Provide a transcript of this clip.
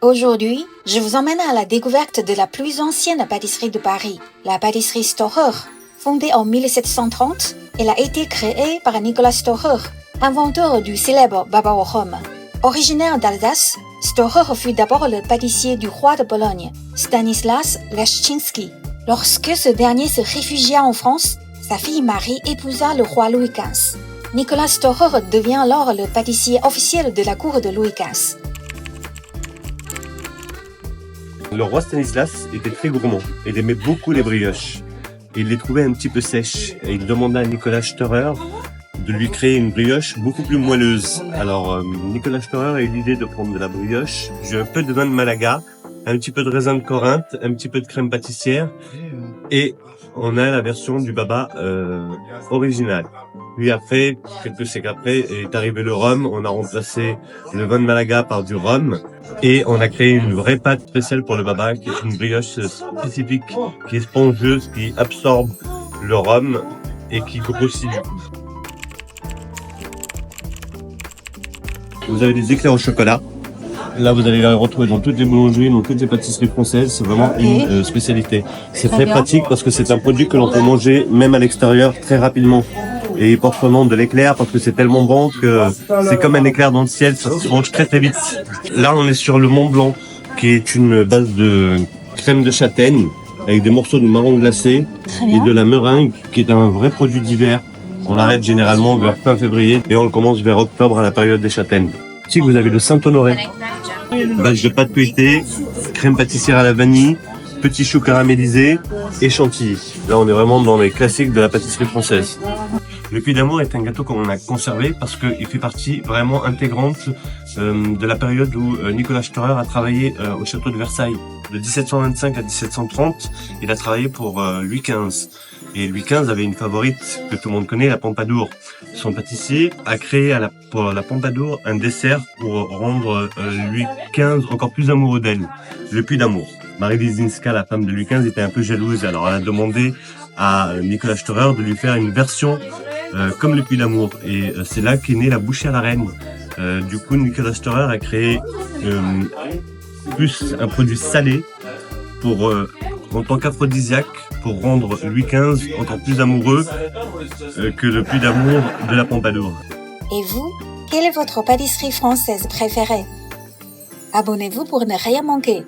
Aujourd'hui, je vous emmène à la découverte de la plus ancienne pâtisserie de Paris, la pâtisserie Storer. Fondée en 1730, elle a été créée par Nicolas Storer, inventeur du célèbre baba au rhum. Originaire d'Alsace, Storer fut d'abord le pâtissier du roi de Bologne, Stanislas Leszczyński. Lorsque ce dernier se réfugia en France, sa fille Marie épousa le roi Louis XV. Nicolas Storer devient alors le pâtissier officiel de la cour de Louis XV. Le roi Stanislas était très gourmand. Il aimait beaucoup les brioches. Il les trouvait un petit peu sèches et il demanda à Nicolas Storer de lui créer une brioche beaucoup plus moelleuse. Alors Nicolas Storer a eu l'idée de prendre de la brioche, un peu de vin de Malaga, un petit peu de raisin de Corinthe, un petit peu de crème pâtissière et on a la version du baba original. Puis après, quelques siècles après, est arrivé le rhum. On a remplacé le vin de Malaga par du rhum. Et on a créé une vraie pâte spéciale pour le baba, qui est une brioche spécifique, qui est spongieuse, qui absorbe le rhum et qui grossit du coup. Vous avez des éclairs au chocolat. Là, vous allez les retrouver dans toutes les boulangeries, dans toutes les pâtisseries françaises. C'est vraiment une spécialité. C'est très pratique parce que c'est un produit que l'on peut manger même à l'extérieur très rapidement. Et il porte le nom de l'éclair parce que c'est tellement bon que c'est comme un éclair dans le ciel, ça se mange très très vite. Là, on est sur le Mont Blanc, qui est une base de crème de châtaigne avec des morceaux de marron glacé et de la meringue, qui est un vrai produit d'hiver. On l'arrête généralement vers fin février et on le commence vers octobre à la période des châtaignes. Ici, vous avez le Saint-Honoré, base de pâte feuilletée, crème pâtissière à la vanille, petits choux caramélisés et chantilly. Là, on est vraiment dans les classiques de la pâtisserie française. Le Puy d'Amour est un gâteau qu'on a conservé parce qu'il fait partie vraiment intégrante de la période où Nicolas Storer a travaillé au château de Versailles. De 1725 à 1730, il a travaillé pour Louis XV. Et Louis XV avait une favorite que tout le monde connaît, la Pompadour. Son pâtissier a créé pour la Pompadour un dessert pour rendre Louis XV encore plus amoureux d'elle, le Puy d'Amour. Marie Lisinska, la femme de Louis XV, était un peu jalouse, alors elle a demandé à Nicolas Storer de lui faire une version comme le Puy d'Amour. Et c'est là qu'est née la bouchée à la reine. Du coup, Nicolas Storer a créé plus un produit salé pour en tant qu'aphrodisiaque pour rendre Louis XV encore plus amoureux que le Puy d'Amour de la Pompadour. Et vous, quelle est votre pâtisserie française préférée? Abonnez-vous pour ne rien manquer.